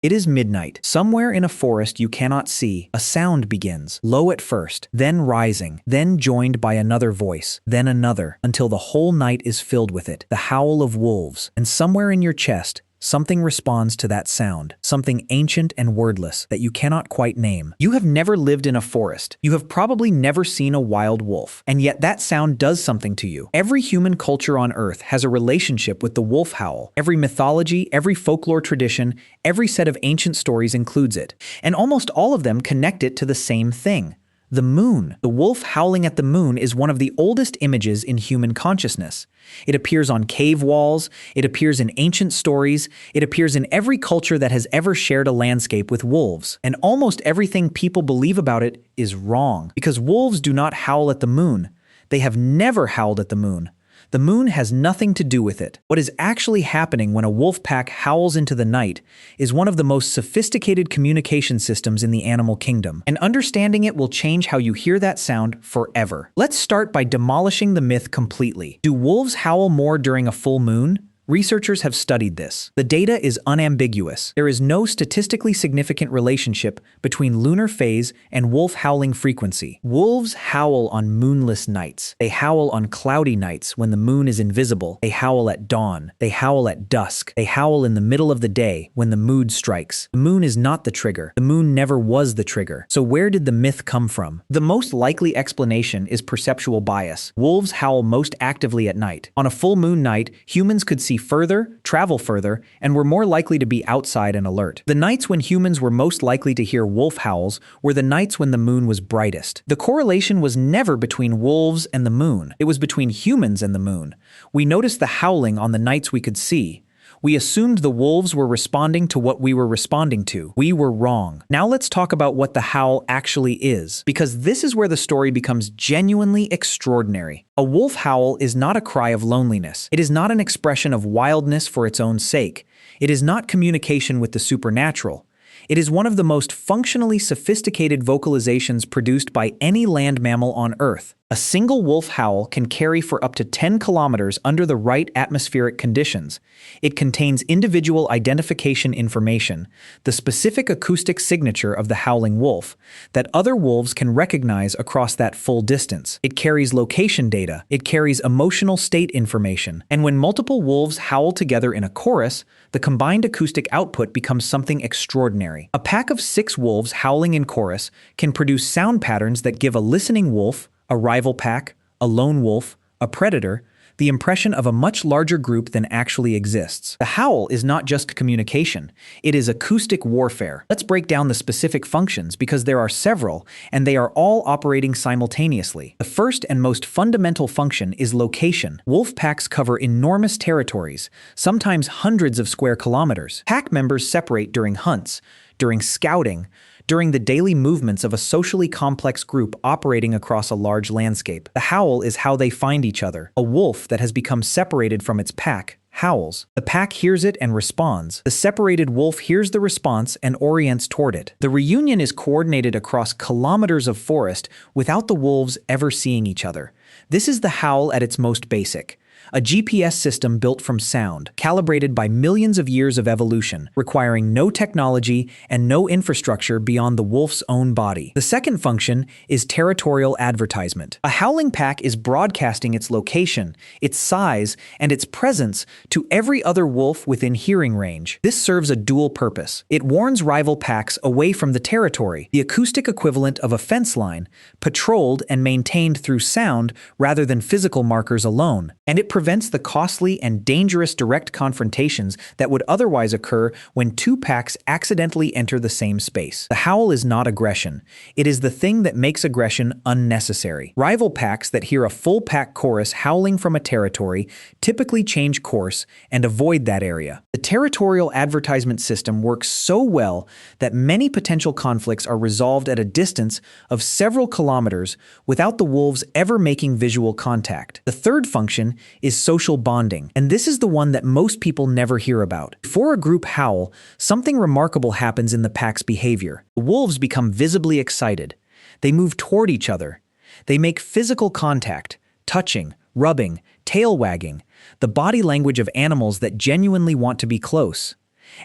It is midnight. Somewhere in a forest you cannot see, a sound begins, low at first, then rising, then joined by another voice, then another, until the whole night is filled with it, the howl of wolves, and somewhere in your chest, something responds to that sound, something ancient and wordless that you cannot quite name. You have never lived in a forest. You have probably never seen a wild wolf, and yet that sound does something to you. Every human culture on Earth has a relationship with the wolf howl. Every mythology, every folklore tradition, every set of ancient stories includes it, and almost all of them connect it to the same thing. The moon. The wolf howling at the moon is one of the oldest images in human consciousness. It appears on cave walls, it appears in ancient stories, it appears in every culture that has ever shared a landscape with wolves. And almost everything people believe about it is wrong, because wolves do not howl at the moon. They have never howled at the moon. The moon has nothing to do with it. What is actually happening when a wolf pack howls into the night is one of the most sophisticated communication systems in the animal kingdom, and understanding it will change how you hear that sound forever. Let's start by demolishing the myth completely. Do wolves howl more during a full moon? Researchers have studied this. The data is unambiguous. There is no statistically significant relationship between lunar phase and wolf howling frequency. Wolves howl on moonless nights. They howl on cloudy nights when the moon is invisible. They howl at dawn. They howl at dusk. They howl in the middle of the day when the mood strikes. The moon is not the trigger. The moon never was the trigger. So where did the myth come from? The most likely explanation is perceptual bias. Wolves howl most actively at night. On a full moon night, humans could see further, travel further, and were more likely to be outside and alert. The nights when humans were most likely to hear wolf howls were the nights when the moon was brightest. The correlation was never between wolves and the moon. It was between humans and the moon. We noticed the howling on the nights we could see. We assumed the wolves were responding to what we were responding to. We were wrong. Now let's talk about what the howl actually is, because this is where the story becomes genuinely extraordinary. A wolf howl is not a cry of loneliness. It is not an expression of wildness for its own sake. It is not communication with the supernatural. It is one of the most functionally sophisticated vocalizations produced by any land mammal on Earth. A single wolf howl can carry for up to 10 kilometers under the right atmospheric conditions. It contains individual identification information, the specific acoustic signature of the howling wolf, that other wolves can recognize across that full distance. It carries location data. It carries emotional state information. And when multiple wolves howl together in a chorus, the combined acoustic output becomes something extraordinary. A pack of 6 wolves howling in chorus can produce sound patterns that give a listening wolf, a rival pack, a lone wolf, a predator, the impression of a much larger group than actually exists. The howl is not just communication, it is acoustic warfare. Let's break down the specific functions because there are several, and they are all operating simultaneously. The first and most fundamental function is location. Wolf packs cover enormous territories, sometimes hundreds of square kilometers. Pack members separate during hunts, during scouting, during the daily movements of a socially complex group operating across a large landscape. The howl is how they find each other. A wolf that has become separated from its pack howls. The pack hears it and responds. The separated wolf hears the response and orients toward it. The reunion is coordinated across kilometers of forest without the wolves ever seeing each other. This is the howl at its most basic. A GPS system built from sound, calibrated by millions of years of evolution, requiring no technology and no infrastructure beyond the wolf's own body. The second function is territorial advertisement. A howling pack is broadcasting its location, its size, and its presence to every other wolf within hearing range. This serves a dual purpose. It warns rival packs away from the territory, the acoustic equivalent of a fence line, patrolled and maintained through sound rather than physical markers alone. And it prevents the costly and dangerous direct confrontations that would otherwise occur when two packs accidentally enter the same space. The howl is not aggression. It is the thing that makes aggression unnecessary. Rival packs that hear a full pack chorus howling from a territory typically change course and avoid that area. The territorial advertisement system works so well that many potential conflicts are resolved at a distance of several kilometers without the wolves ever making visual contact. The third function is social bonding, and this is the one that most people never hear about. Before a group howl, something remarkable happens in the pack's behavior. The wolves become visibly excited. They move toward each other. They make physical contact, touching, rubbing, tail wagging, the body language of animals that genuinely want to be close.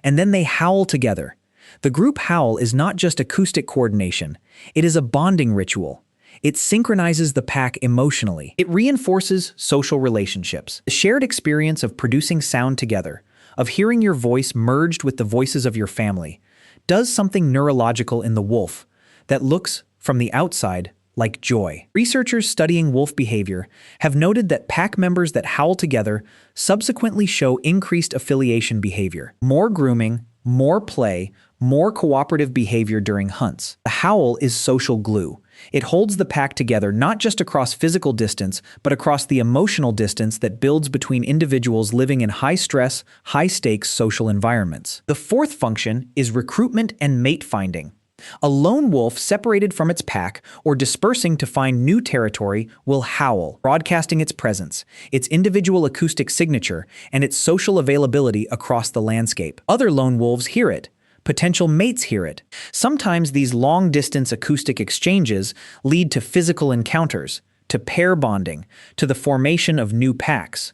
And then they howl together. The group howl is not just acoustic coordination, it is a bonding ritual. It synchronizes the pack emotionally. It reinforces social relationships. The shared experience of producing sound together, of hearing your voice merged with the voices of your family, does something neurological in the wolf that looks, from the outside, like joy. Researchers studying wolf behavior have noted that pack members that howl together subsequently show increased affiliation behavior, more grooming, more play, more cooperative behavior during hunts. The howl is social glue. It holds the pack together not just across physical distance, but across the emotional distance that builds between individuals living in high-stress, high-stakes social environments. The fourth function is recruitment and mate finding. A lone wolf separated from its pack or dispersing to find new territory will howl, broadcasting its presence, its individual acoustic signature, and its social availability across the landscape. Other lone wolves hear it. Potential mates hear it. Sometimes these long-distance acoustic exchanges lead to physical encounters, to pair bonding, to the formation of new packs.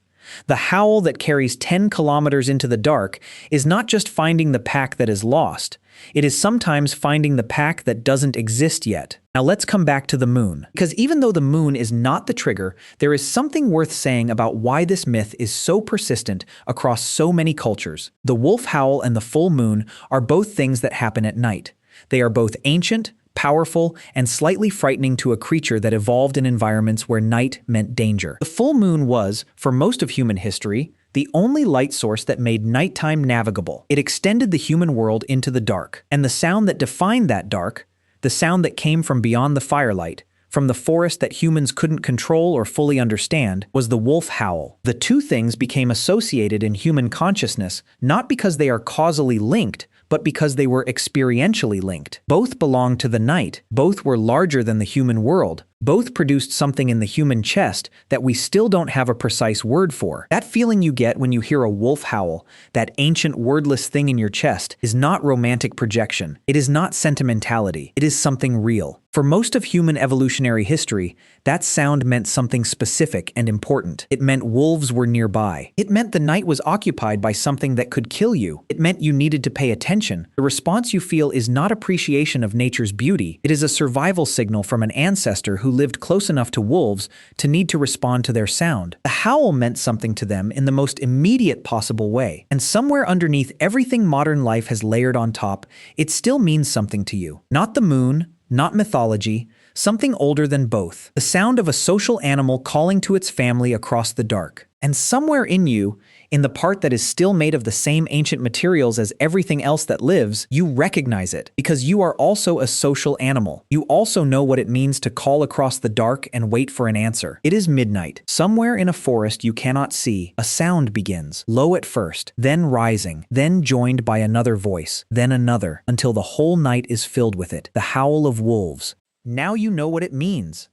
The howl that carries 10 kilometers into the dark is not just finding the pack that is lost. It is sometimes finding the pack that doesn't exist yet. Now let's come back to the moon. Because even though the moon is not the trigger, there is something worth saying about why this myth is so persistent across so many cultures. The wolf howl and the full moon are both things that happen at night. They are both ancient, powerful, and slightly frightening to a creature that evolved in environments where night meant danger. The full moon was, for most of human history, the only light source that made nighttime navigable. It extended the human world into the dark. And the sound that defined that dark, the sound that came from beyond the firelight, from the forest that humans couldn't control or fully understand, was the wolf howl. The two things became associated in human consciousness not because they are causally linked, but because they were experientially linked. Both belonged to the night, both were larger than the human world, both produced something in the human chest that we still don't have a precise word for. That feeling you get when you hear a wolf howl, that ancient wordless thing in your chest, is not romantic projection. It is not sentimentality. It is something real. For most of human evolutionary history, that sound meant something specific and important. It meant wolves were nearby. It meant the night was occupied by something that could kill you. It meant you needed to pay attention. The response you feel is not appreciation of nature's beauty. It is a survival signal from an ancestor who lived close enough to wolves to need to respond to their sound. The howl meant something to them in the most immediate possible way. And somewhere underneath everything modern life has layered on top, it still means something to you. Not the moon, not mythology, something older than both. The sound of a social animal calling to its family across the dark. And somewhere in you, in the part that is still made of the same ancient materials as everything else that lives, you recognize it because you are also a social animal. You also know what it means to call across the dark and wait for an answer. It is midnight. Somewhere in a forest you cannot see, a sound begins, low at first, then rising, then joined by another voice, then another, until the whole night is filled with it, the howl of wolves. Now you know what it means.